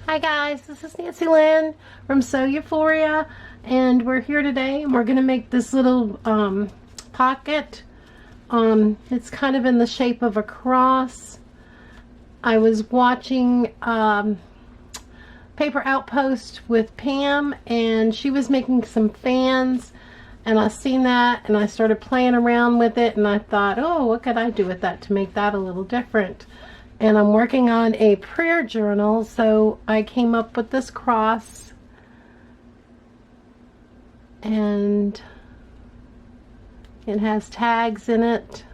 Hi guys, this is Nancy Lynn from Sew Euphoria, and we're here today and we're going to make this little pocket. It's kind of in the shape of a cross. I was watching Paper Outpost with Pam, and she was making some fans, and I seen that and I started playing around with it, and I thought, oh, what could I do with that to make that a little different? And I'm working on a prayer journal, so I came up with this cross, and it has tags in it,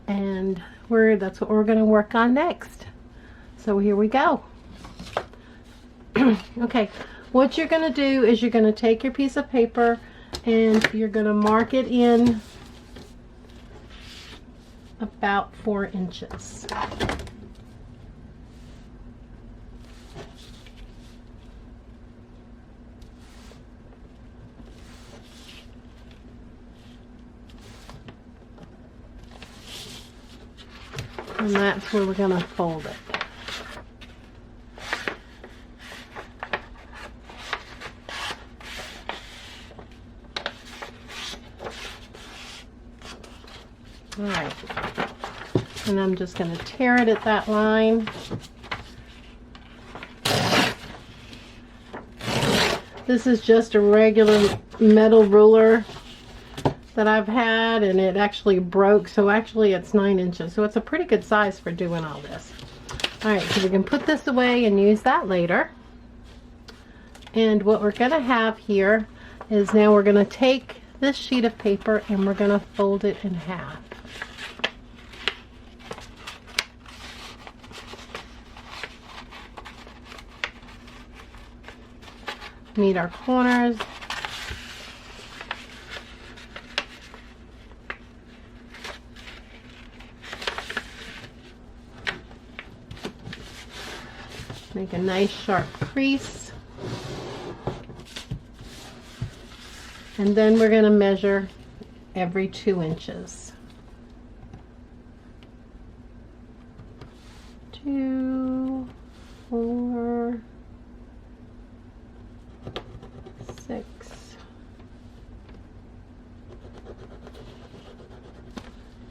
and that's what we're going to work on next. So here we go. Okay, what you're going to do is you're going to take your piece of paper and you're going to mark it in about 4 inches. And that's where we're going to fold it. Alright, and I'm just going to tear it at that line. This is just a regular metal ruler that I've had, and it actually broke, so actually it's 9 inches, so it's a pretty good size for doing all this. Alright, so we can put this away and use that later. And what we're going to have here is now we're going to take this sheet of paper and we're going to fold it in half. Meet our corners. Make a nice sharp crease. And then we're going to measure every 2 inches. 2, 4, 6,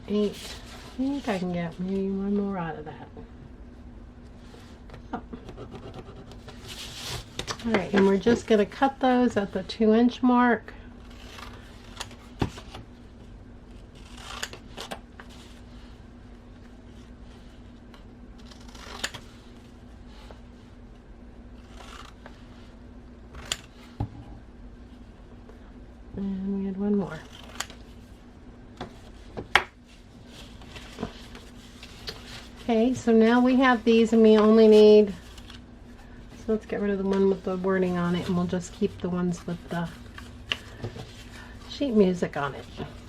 8. I think I can get maybe one more out of that. Oh. Alright, and we're just going to cut those at the 2-inch mark. And we had one more. Okay, so now we have these, and we only need, so let's get rid of the one with the wording on it, and we'll just keep the ones with the sheet music on it.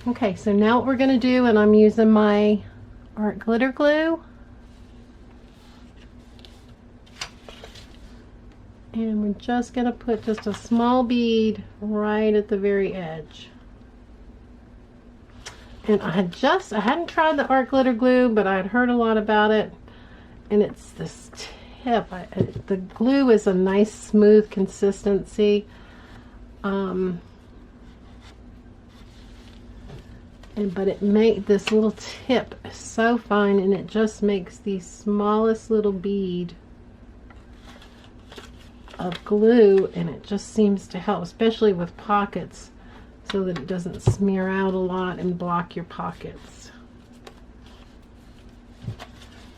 Okay, so now what we're going to do, and I'm using my art glitter glue, and we're just going to put just a small bead right at the very edge. And I hadn't tried the art glitter glue, but I had heard a lot about it, and it's this tip. The glue is a nice smooth consistency, but it made this little tip so fine, and it just makes the smallest little bead of glue, and it just seems to help, especially with pockets, so that it doesn't smear out a lot and block your pockets.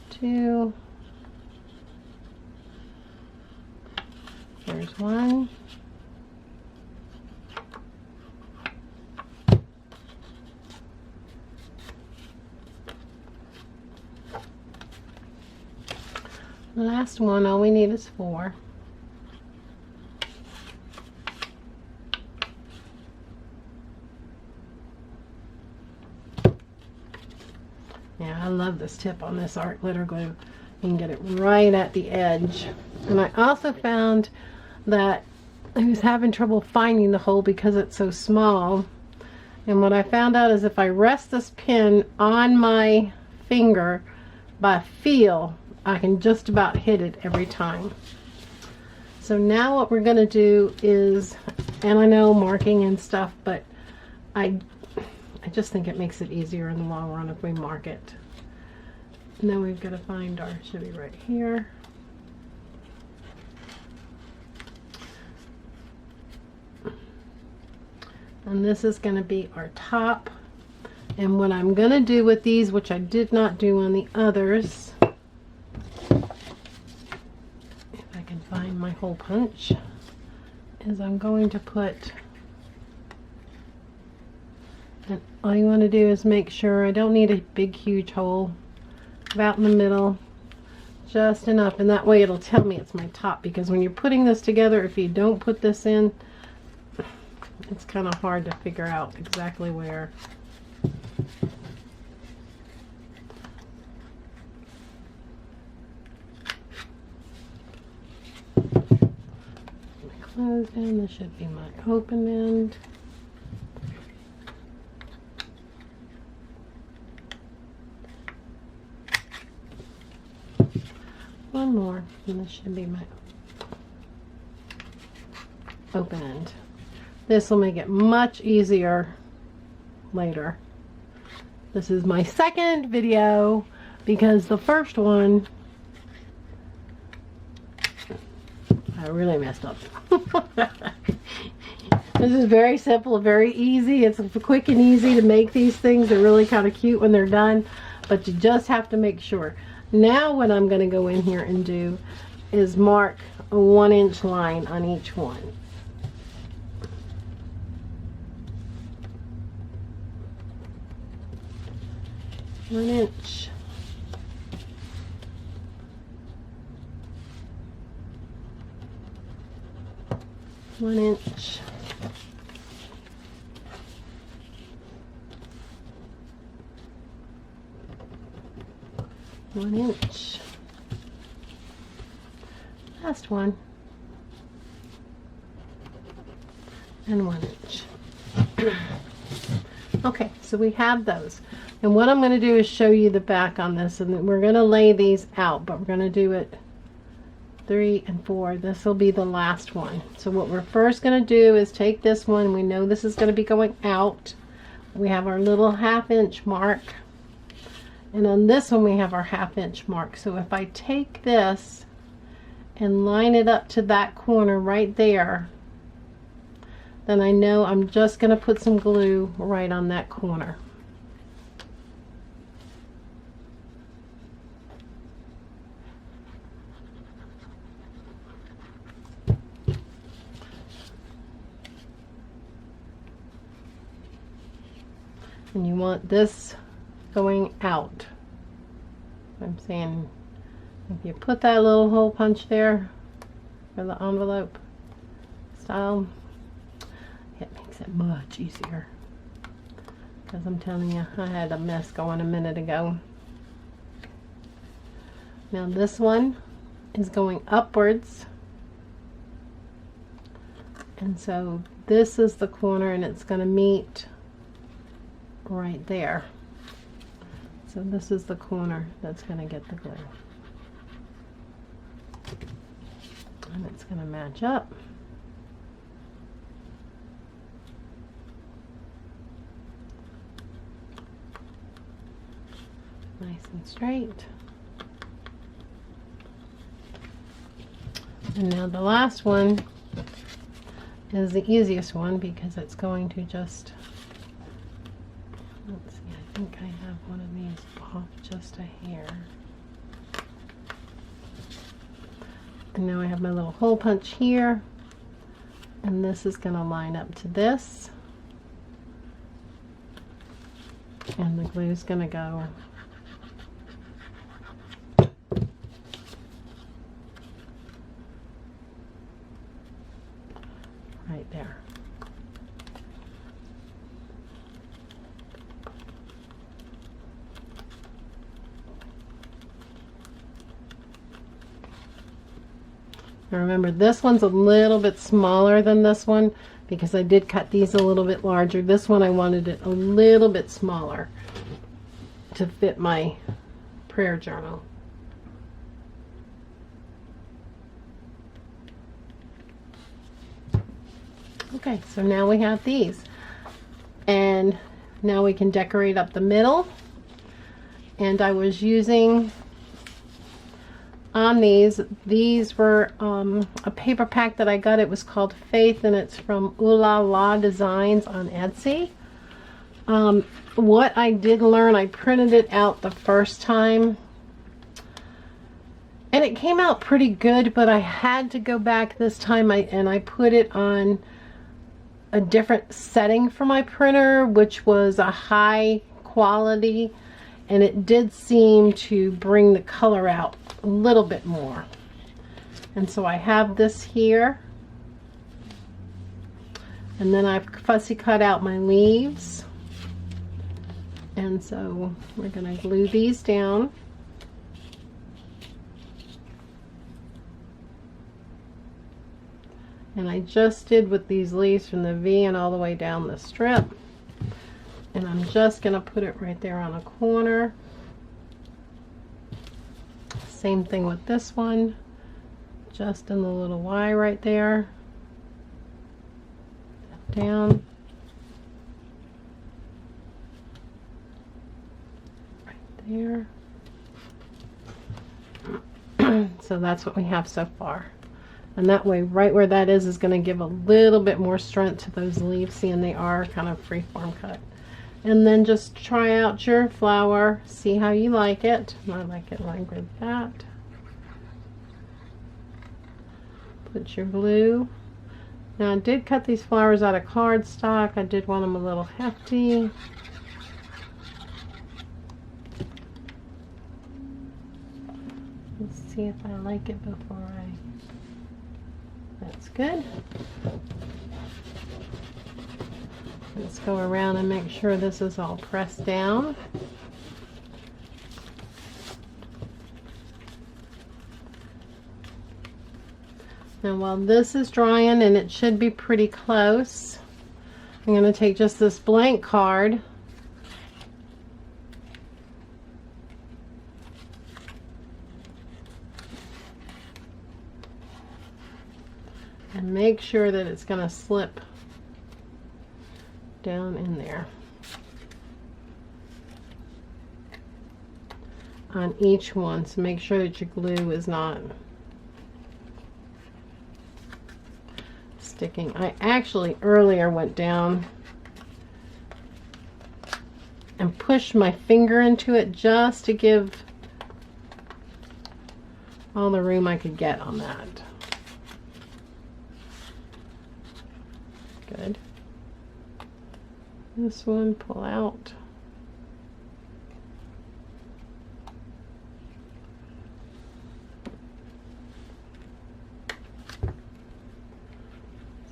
2. There's 1. The last one, all we need is 4. Yeah, I love this tip on this art glitter glue. You can get it right at the edge. And I also found that I was having trouble finding the hole because it's so small. And what I found out is if I rest this pin on my finger by feel, I can just about hit it every time. So now what we're going to do is, and I know marking and stuff, but I just think it makes it easier in the long run if we mark it. And then we've got to find our, should be right here. And this is going to be our top. And what I'm going to do with these, which I did not do on the others, if I can find my hole punch, is I'm going to put, and all you want to do is make sure, I don't need a big huge hole, about in the middle, just enough, and that way it'll tell me it's my top, because when you're putting this together, if you don't put this in, it's kind of hard to figure out exactly where. My closed end, this should be my open end. One more, and this should be my open end. This will make it much easier later. This is my second video because the first one I really messed up. This is very simple, very easy. It's quick and easy to make these things. They're really kind of cute when they're done, but you just have to make sure. Now what I'm going to go in here and do is mark a 1-inch line on each one. One inch. One inch. One inch. Last one. And 1 inch. Okay, so we have those. And what I'm going to do is show you the back on this, and we're going to lay these out, but we're going to do it 3 and 4. This will be the last one. So what we're first going to do is take this one. We know this is going to be going out. We have our little 1/2 inch mark, and on this one we have our 1/2 inch mark. So if I take this and line it up to that corner right there, then I know I'm just going to put some glue right on that corner. And you want this going out. I'm saying if you put that little hole punch there for the envelope style, it makes it much easier. Because I'm telling you, I had a mess going a minute ago. Now this one is going upwards. And so this is the corner, and it's going to meet right there. So this is the corner that's going to get the glue. And it's going to match up. Nice and straight. And now the last one is the easiest one because it's going to just, let's see, I think I have one of these off just a hair. And now I have my little hole punch here, and this is going to line up to this, and the glue is going to go right there. Now remember, this one's a little bit smaller than this one because I did cut these a little bit larger. This one I wanted it a little bit smaller to fit my prayer journal. Okay, so now we have these. And now we can decorate up the middle. And I was using on these were a paper pack that I got. It was called Faith, and it's from Ooh La La Designs on Etsy. What I did learn, I printed it out the first time and it came out pretty good, but I had to go back this time and I put it on a different setting for my printer, which was a high quality, and it did seem to bring the color out a little bit more. And so I have this here, and then I've fussy cut out my leaves, and so we're going to glue these down. And I just did with these leaves from the V and all the way down the strip. And I'm just going to put it right there on a corner. Same thing with this one. Just in the little Y right there. Down. Right there. So that's what we have so far. And that way, right where that is going to give a little bit more strength to those leaves. See, and they are kind of freeform cut. And then just try out your flower. See how you like it. I like it like that. Put your glue. Now, I did cut these flowers out of cardstock. I did want them a little hefty. Let's see if I like it before I... That's good. Let's go around and make sure this is all pressed down. Now while this is drying, and it should be pretty close, I'm going to take just this blank card and make sure that it's going to slip down in there on each one. So make sure that your glue is not sticking. I actually earlier went down and pushed my finger into it just to give all the room I could get on that. Good. This one, pull out.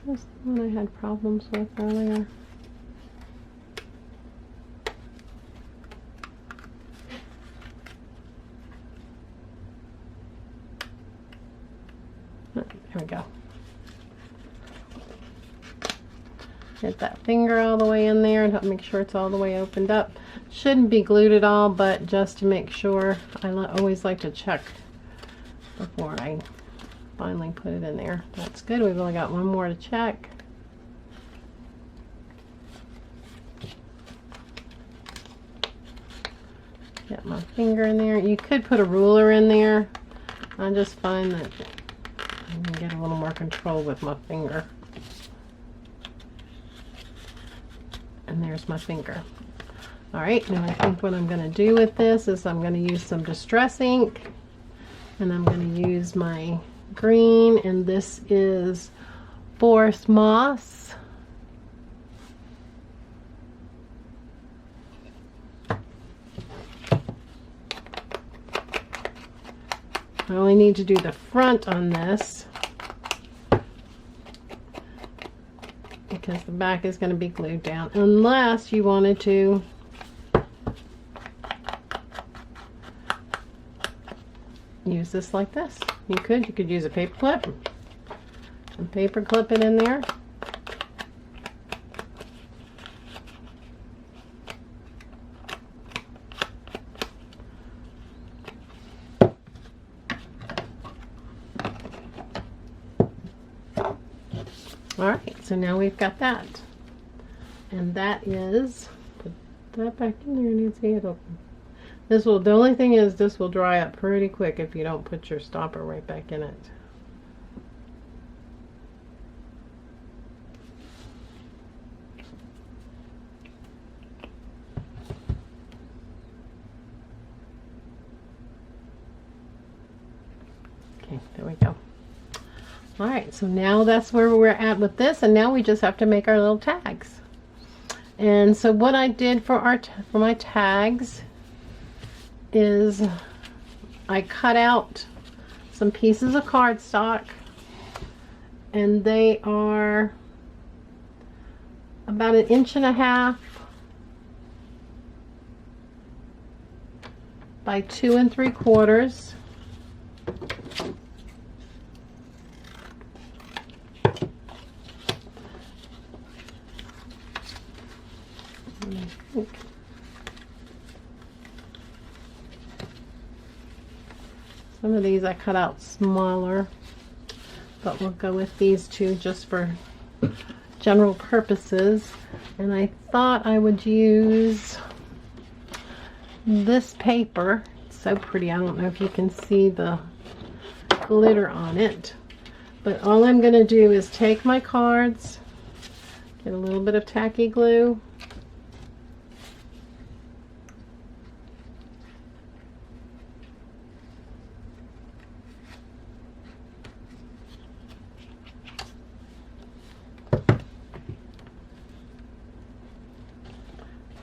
This is the one I had problems with earlier. There we go. Get that finger all the way in there and make sure it's all the way opened up. Shouldn't be glued at all, but just to make sure, I always like to check before I finally put it in there. That's good. We've only got one more to check. Get my finger in there. You could put a ruler in there. I just find that I can get a little more control with my finger. And there's my finger. Alright, now I think what I'm going to do with this is I'm going to use some Distress ink, and I'm going to use my green, and this is Forest Moss. I only need to do the front on this because the back is going to be glued down, unless you wanted to use this like this. You could use a paper clip and paper clip it in there. All right, so now we've got that. And that is, put that back in there, Nancy. It'll, this will, the only thing is this will dry up pretty quick if you don't put your stopper right back in it. Okay, there we go. All right, so now that's where we're at with this, and now we just have to make our little tags. And so what I did for my tags is I cut out some pieces of cardstock, and they are about 1.5 inches by 2 3/4. Some of these I cut out smaller, but we'll go with these two just for general purposes. And I thought I would use this paper. It's so pretty. I don't know if you can see the glitter on it, but all I'm going to do is take my cards, get a little bit of tacky glue,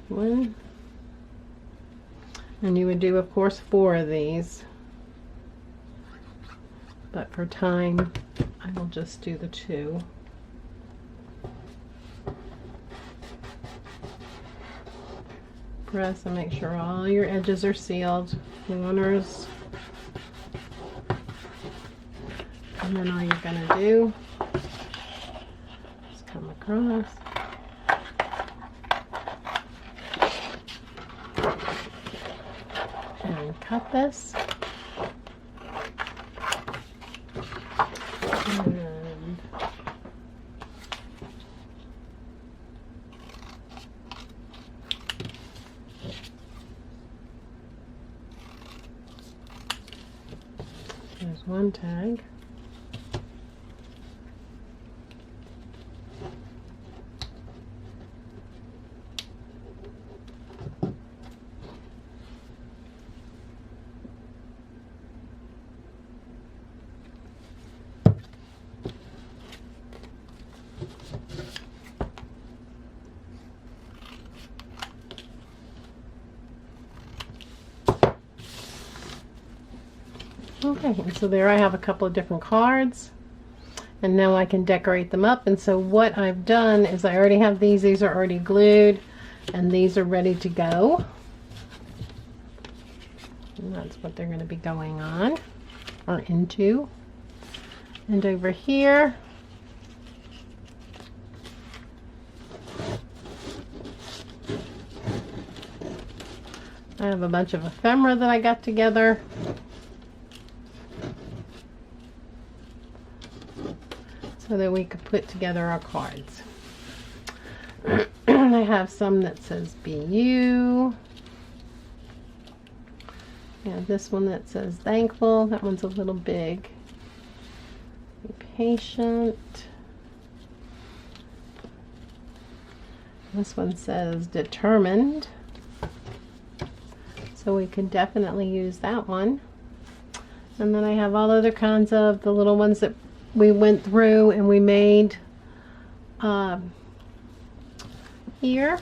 one, and you would do, of course, 4 of these, but for time I will just do the 2. Press and make sure all your edges are sealed, corners, and then all you're going to do is come across and cut this, and there's one tag. Okay, and so there I have a couple of different cards, and now I can decorate them up. And so what I've done is I already have these are already glued, and these are ready to go. And that's what they're going to be going on or into. And over here I have a bunch of ephemera that I got together. So that we could put together our cards. I have some that says be you. Yeah, this one that says thankful. That one's a little big. Be patient. This one says determined. So we could definitely use that one. And then I have all other kinds of the little ones that we went through and we made here.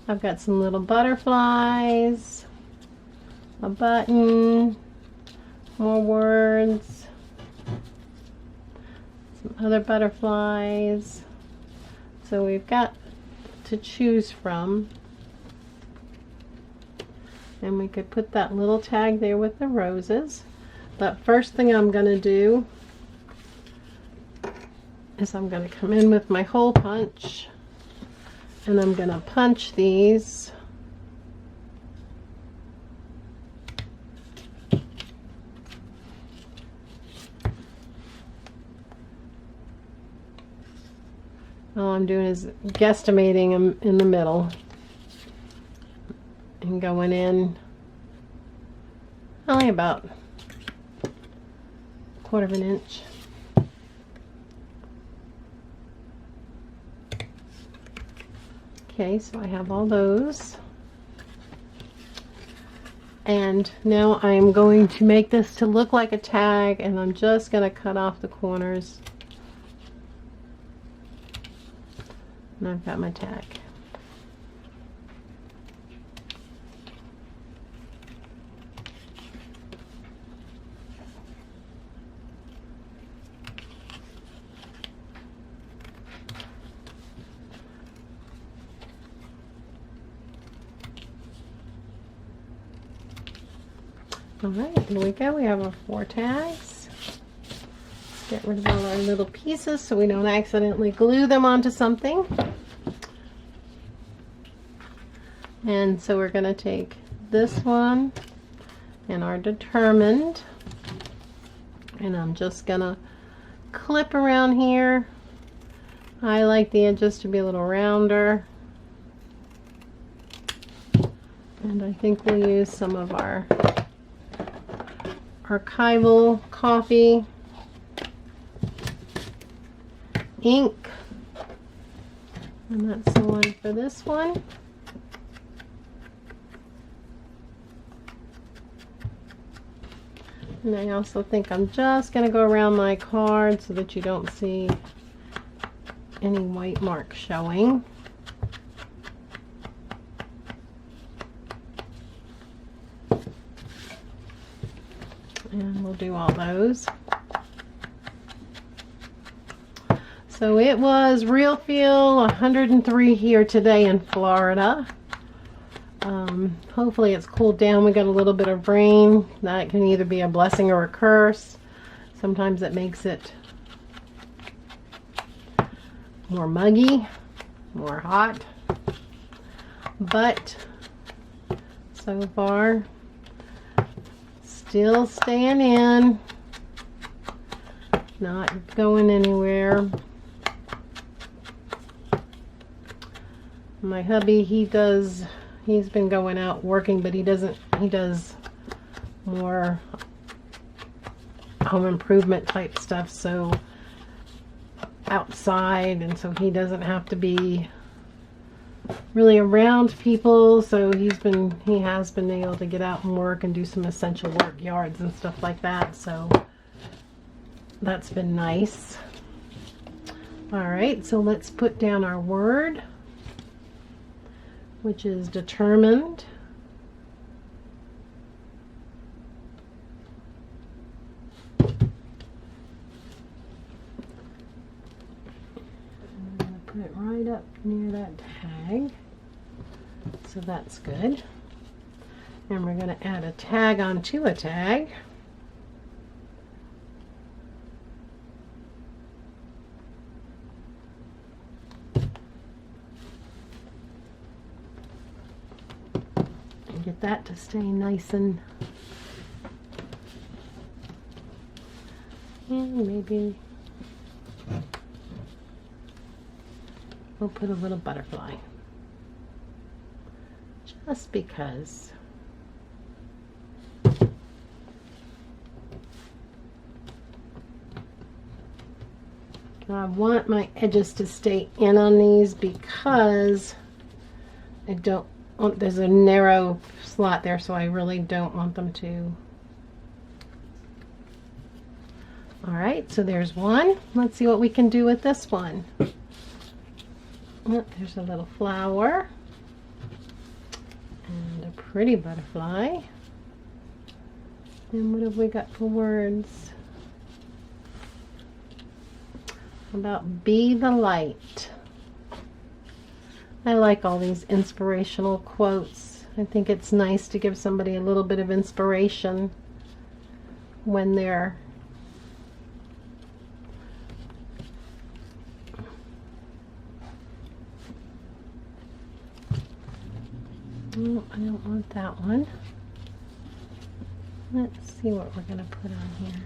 I've got some little butterflies, a button, more words, some other butterflies. So we've got to choose from. And we could put that little tag there with the roses. But first thing I'm going to do is I'm going to come in with my hole punch, and I'm going to punch these All I'm doing is guesstimating them in the middle and going in only about 1/4 of an inch. Okay, so I have all those. And now I'm going to make this to look like a tag, and I'm just going to cut off the corners. And I've got my tag. Alright, here we go. We have our 4 tags. Get rid of all our little pieces so we don't accidentally glue them onto something. And so we're going to take this one and our determined, and I'm just going to clip around here. I like the edges to be a little rounder. And I think we'll use some of our archival coffee ink, and that's the one for this one. And I also think I'm just going to go around my card so that you don't see any white marks showing. And we'll do all those. So it was real feel 103 here today in Florida. Hopefully it's cooled down. We got a little bit of rain. That can either be a blessing or a curse. Sometimes it makes it more muggy, more hot. But so far, still staying in, not going anywhere. My hubby, he's been going out working, but he does more home improvement type stuff, so outside, and so he doesn't have to be really around people, so he has been able to get out and work and do some essential work, yards and stuff like that, so that's been nice. Alright, so let's put down our word, which is determined. I'm going to put it right up near that tag. So that's good. And we're going to add a tag onto a tag. And get that to stay nice and maybe we'll put a little butterfly. Just because. I want my edges to stay in on these because I don't want, there's a narrow slot there, so I really don't want them to. Alright, so there's one. Let's see what we can do with this one. Oh, there's a little flower. And a pretty butterfly. And what have we got for words? About be the light. I like all these inspirational quotes. I think it's nice to give somebody a little bit of inspiration when they're oh, I don't want that one. Let's see what we're going to put on here.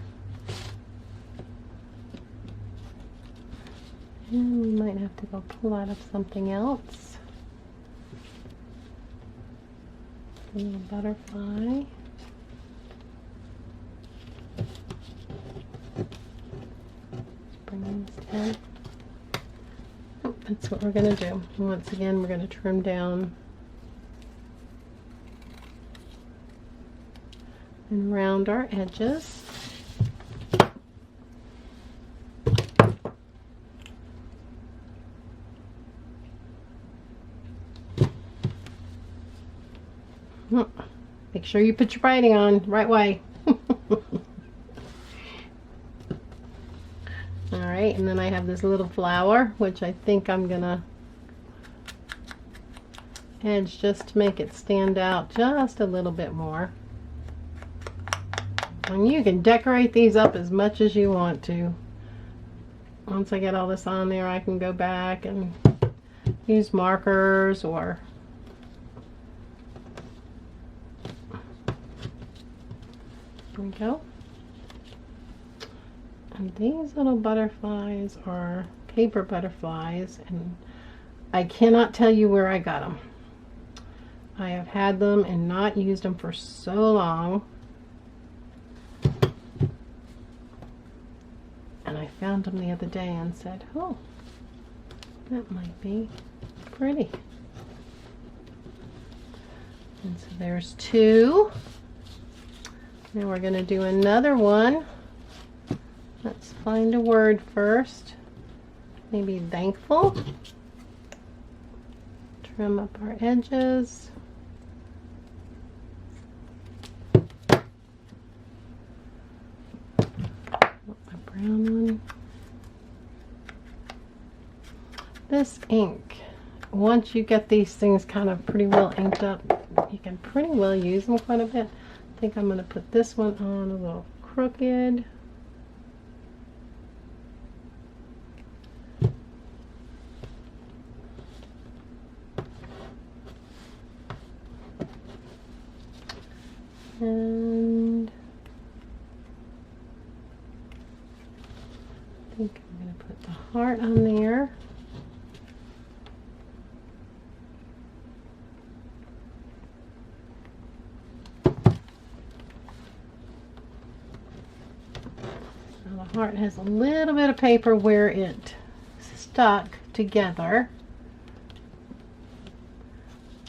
And we might have to go pull out of something else. A little butterfly. Bring this down. Oh, that's what we're going to do. Once again, we're going to trim down and round our edges. Make sure you put your writing on right way. Alright, and then I have this little flower, which I think I'm gonna edge just to make it stand out just a little bit more. And you can decorate these up as much as you want to. Once I get all this on there, I can go back and use markers or there we go. And these little butterflies are paper butterflies, and I cannot tell you where I got them. I have had them and not used them for so long. And I found them the other day and said, oh, that might be pretty. And so there's two. Now we're going to do another one. Let's find a word first. Maybe thankful. Trim up our edges. A brown one. This ink, once you get these things kind of pretty well inked up, you can pretty well use them quite a bit. I think I'm going to put this one on a little crooked. And I think I'm going to put the heart on there. Now the heart has a little bit of paper where it stuck together.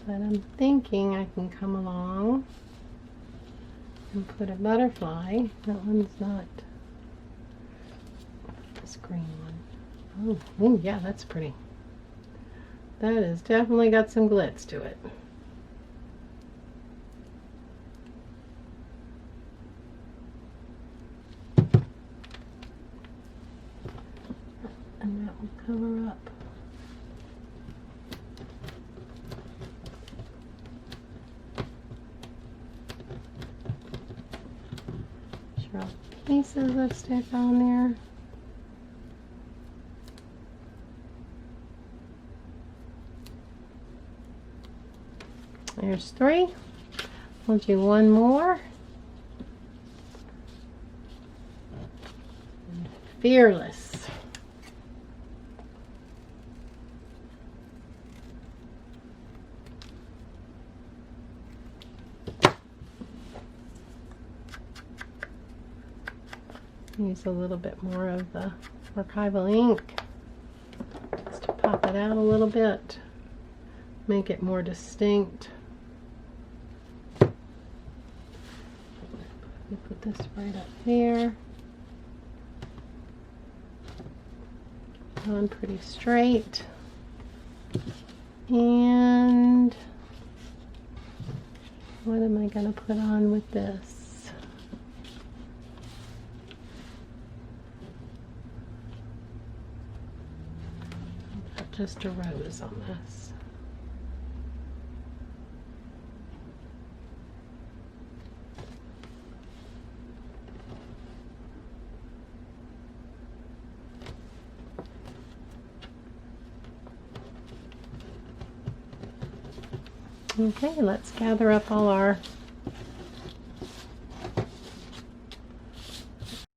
But I'm thinking I can come along and put a butterfly. That one's not this green one. Oh, yeah, that's pretty. That has definitely got some glitz to it. And that will cover up. Pieces that stick on there. There's three. We'll do one more. Fearless. Use a little bit more of the archival ink just to pop it out a little bit, make it more distinct. We put this right up there, on pretty straight, and what am I going to put on with this? Just a rose on this. Okay, let's gather up all our